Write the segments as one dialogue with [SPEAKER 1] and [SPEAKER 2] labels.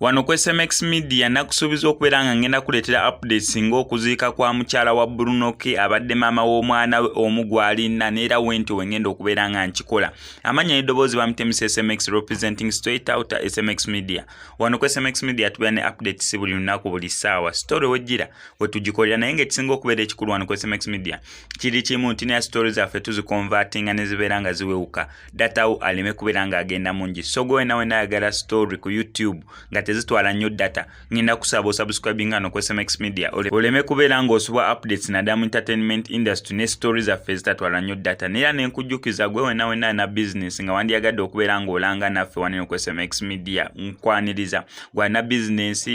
[SPEAKER 1] Wano ku SMX Media nakusuubiza okubeera nga ngenda kuleetera updates ng'okuziika kwa mukyala wa Bruno K abadde maama w'omwana we omu gw'alina neera wenti wengenda okubeera nga nkikola. Amanya n'eddoboozi bamutemisa SMX representing straight out SMX Media. Wano ku SMX Media tubeera ne updates buli lunaku buli ssaawa. Story wejjira we tugikolera naye ng'ekisinga okubeera ekikulu wano ku SMX Media kiri kimu nti ne stories zaffe tuzikonvertinga ne zibeera nga ziwewuka. Data wo aleme kubeera nga agenda mungi. So gwe nawe nayagala story ku YouTube nga tezitwala nnyo data ngenda kusaba osubscribing hano ku SMX Media oleme kubeera ng'osubwa updates na mu entertainment industry ne stories zaffe zitatwala nnyo data neera nenkujjukiza gwe wena na business nga wandyagadde okubeera ng'olanga naffe wanene ku SMX Media nkwaniriza gwa na business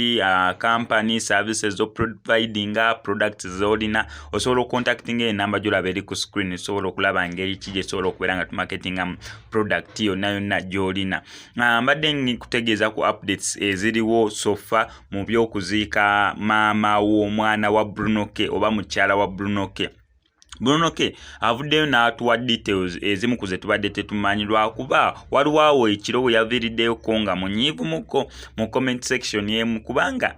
[SPEAKER 1] company services zo providing products zolina osobola contacting enamba gy'olaba eri ku screen osobola okulaba ngeri ki gye osobola okubeera nga tumarketing product yonna gy'olina. Mbadde nkutegeeza ku updates eziriwo sofa mu by'okuziika maama w'omwana wa Bruno K oba mukyala wa Bruno K. Bruno K avuddeyo n'atuwa details ezimu ku ze tubadde tetumanyi lwakuba waliwo awo ekiro we yaviiriddeyo ko nga munyiivu muko mu comment section y'emu kubanga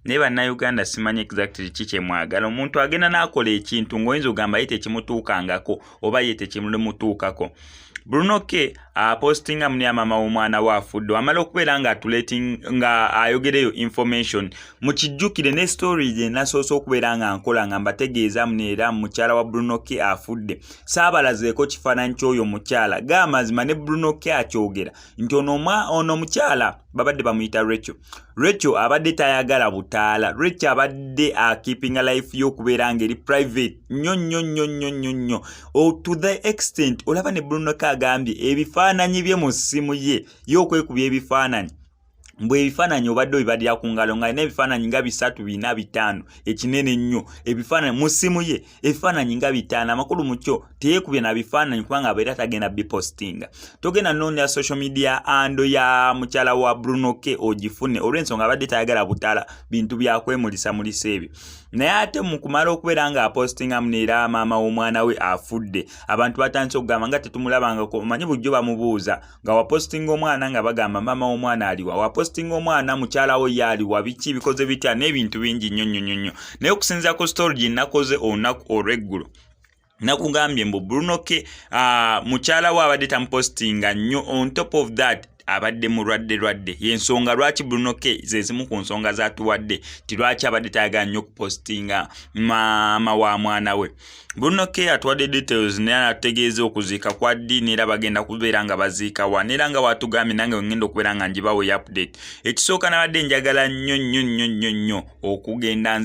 [SPEAKER 1] ne bannayuganda simanyi exactly kiki mwagala. Omuntu agenda n'akola ekintu ng'oyinza ogamba ye tekimutuukangako oba ye tekimutuukako. Bruno K postinga muni maama w'omwana we afudde amala okubeera nga atulating nga ayogereyo information mukijjukire ne story gye nasoose okubeera nga nkola nga mbategeeza muneera mukyala wa Bruno K afudde saabalazeeko kifaananyi ky'oyo mukyala g'amazima ne Bruno K akyogera nti ono mukyala babadde bamuyita Rachel abadde tayagala butaala. Rachel abadde keeping a life y'okubeera ng'eri private nnyo to the extent olaba ne Bruno K agambye ebifaananyi bye mu ssimu ye y'okwekubya ebifaananyi mbwe ebifaananyi obadde obibadira ku ngalo nga n'ebifaananyi nga 3 4 5 ekinene nnyo ebifaananyi mu ssimu ye ebifaananyi nga 5 amakulu mu kyo teyeekubye na bifaananyi kubanga abeera tagenda bipostinga. Togenda nnonya social media ando ya mukyala wa Bruno K ogifune olw'ensonga abadde tayagala butaala bintu byakwemulisa ebyo naye ate mu kumala okubeera nga apostinga muneera maama w'omwana we afudde abantu batandise okugamba nga tetumulabangako. Omanyi bujjo bamubuuza nga wapostinga omwana nga bagamba maama w'omwana aliwa wapostinga omwana mukyala we yaliwa biki bikoze bitya n'ebintu bingi nnyo naye okusinziira ku story gye nakoze olunaku olw'eggulo nakugambye mbu Bruno K mukyala we abadde tamupostinga nnyo on top of that abadde mulwadde yensonga lwaki Bruno K zezimu ku nsonga zatuwadde ti lwaki abadde tayagala nnyo kupostinga maama wa mwana we. Bruno K atuwadde details naye anategeeza okuziika kwa ddi neera bagenda kubeera nga baziika wa neera nga watugambye nange ngenda okubeera nga njibawo update. Ekisooka nabadde njagala nnyo okugenda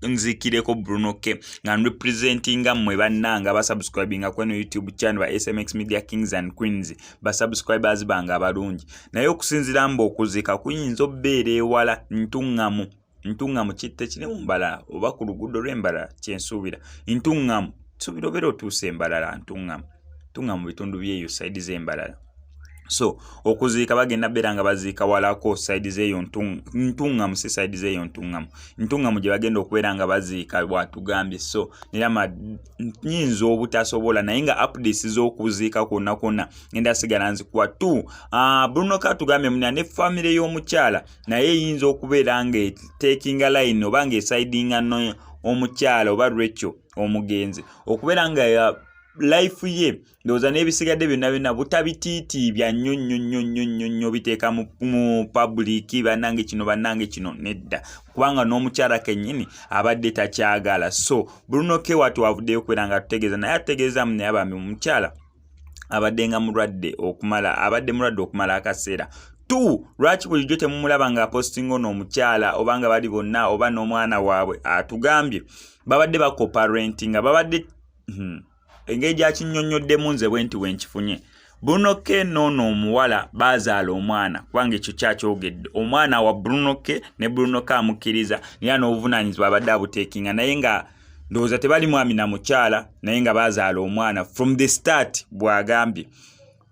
[SPEAKER 1] nziikireko Bruno K nga representinga mmwe bannanga basubscribinga ku eno YouTube channel ba SMX Media Kings and Queens basubscribers banga abalungi naye okusinziira mbu okuziika kuyinza obbeera ewala ntungamu kitte kirimu mbalala oba ku luguudo lw'embalala kyensuubira ntungamu suubira obeera otuuse embalala ntungamu bitundu byeyo saidi z'embalala. So okuziika bagenda beera nga baziika walako saidi z'eyo ntungamu si saidi z'eyo ntungamu gye bagenda okubeera nga baziika bwatugambye. So neera nyinza obutasobola naye nga updates z'okuziika kwonna ngenda sigala nzikuwa tu. Bruno K atugambye muna ne family y'omukyala naye eyinza okubeera nga taking a line oba nga esidinga omukyala oba Rachel omugenzi okubeera nga life ye ndowooza n'ebisigadde byonna butabitiitibya nnyo biteeka mu public bannange kino nedda kubanga n'omukyala kennyini abadde takyagala. So Bruno K watu avuddeyo okubeera nga tutegeeza naye ategeeza naye abambi mukyala abadde mulwadde okumala akaseera lwaki bulijjo temumulaba nga postinga ono omukyala oba nga bali bonna oba n'omwana waabwe. Atugambye babadde bakoparentinga babadde engeri gyakinnyonnyoddemu nze bwenti wenkifunye. Bruno K n'ono omuwala bazaala omwana kubanga ekyo kyakyogedde omwana wa Bruno K ne Bruno K amukkiriza naye n'obuvunaanyizibwa abadde abuteekinga naye nga ndowooza tebali mwami na mukyala naye nga bazaala omwana from the start bw'agambye.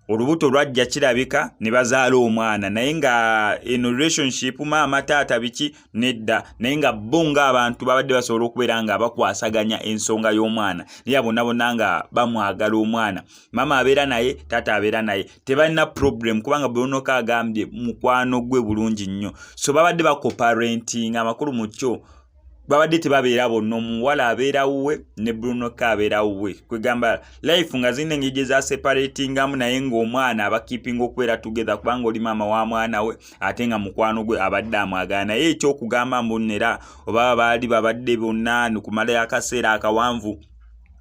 [SPEAKER 1] olubuto lwajja kirabika ne bazaala omwana naye nga eno relationship maama taata biki nedda naye nga bo ng'abantu babadde basobola okubeera nga bakwasaganya ensonga y'omwana naye bonna bonna nga bamwagala omwana maama abeera naye taata abeera naye tebalina problem kubanga Bruno K agambye mukwano gwe bulungi nnyo so babadde bakoparentinga amakulu mu kyo babadde tebabeera bonna omuwala abeera wuwe ne Bruno K abeera wuwe kwegamba life nga zine engeri za separatingamu naye ng'omwana abakeepinga okubeera together kubanga oli maama wa mwana we ate nga mukwano gwe abadde amwagala naye ekyokugamba mbonera oba baali babadde bonna kumalayo akaseera akawanvu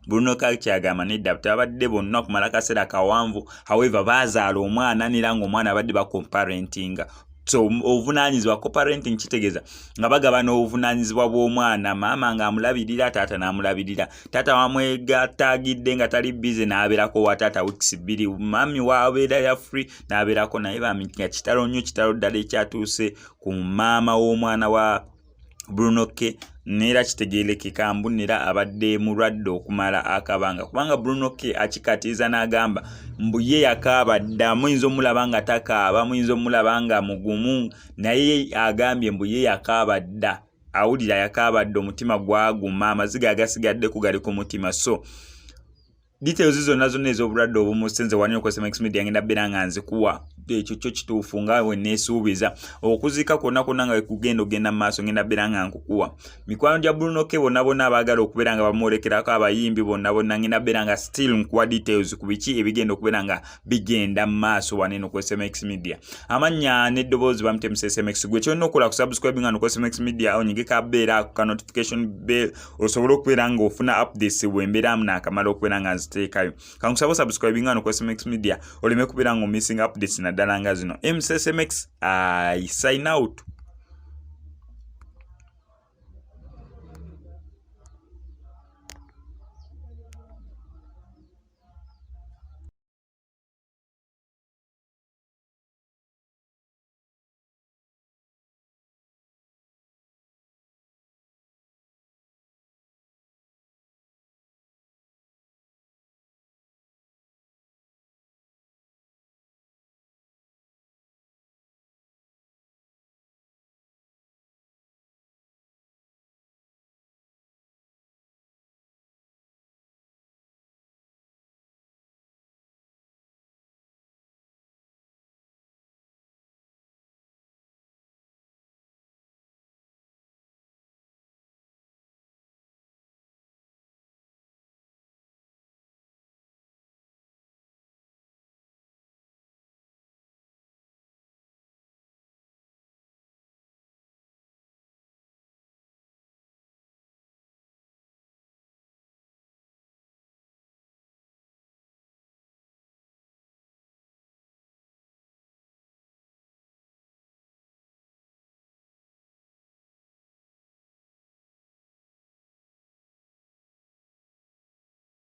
[SPEAKER 1] Bruno K kyagamba nedda tabadde bonna kumala akaseera akawanvu however bazaala omwana nera ng'omwana abadde bakomparentinga so obuvunanyizibwa co-parenting kitegeeza nga bagabana obuvunanyizibwa bw'omwana maama nga amulabirira taata n'amulabirira taata wamwegatagidde nga tali busy n'abeerako wa taata weeks 2 mami wabeera ya free n'abeerako naye bamenya kitalo nnyo kitalo ddala ekyatuuse ku maama w'omwana wa Bruno K nera kitegeerekeka mbunera abadde mulwadde okumala akabanga kubanga Bruno K akikatiza n'agamba mbuye yakaaba dda muyinza omulaba nga takaaba muyinza omulaba nga mugumu naye agambye mbuye yakaaba dda awulira yakaaba dda omutima gwaguma amaziga agasigadde kugali ku mutima so details zonna ez'obulwadde obumusenze wani ku SMX Media ngenda beera nga nzikuwa ekyo kyo kituufu nga we neesuubiza okuziika kwonna kwonna nga ogenda mu maaso ngenda beera nga nkukuwa mikwano gya Bruno K bonna bonna abaagala okubeera nga bamwolekerako abayimbi bonna bonna ngenda beera nga still nkuwa details ku biki ebigenda okubeera nga bigenda mu maaso waneno ku SMX Media amannya n'eddoboozi bamutemesa SMX gwe kyonna okola ku subscribe nga no ku SMX Media onyigeka kabeera ku notification bell osobola okubeera nga ofuna updates bwembeeramu n'akamala okubeera nga nziteekayo kankusaba subscribe nga no ku SMX Media oleme kubeera nga missing updates naddala nga zino MSSMX I sign out.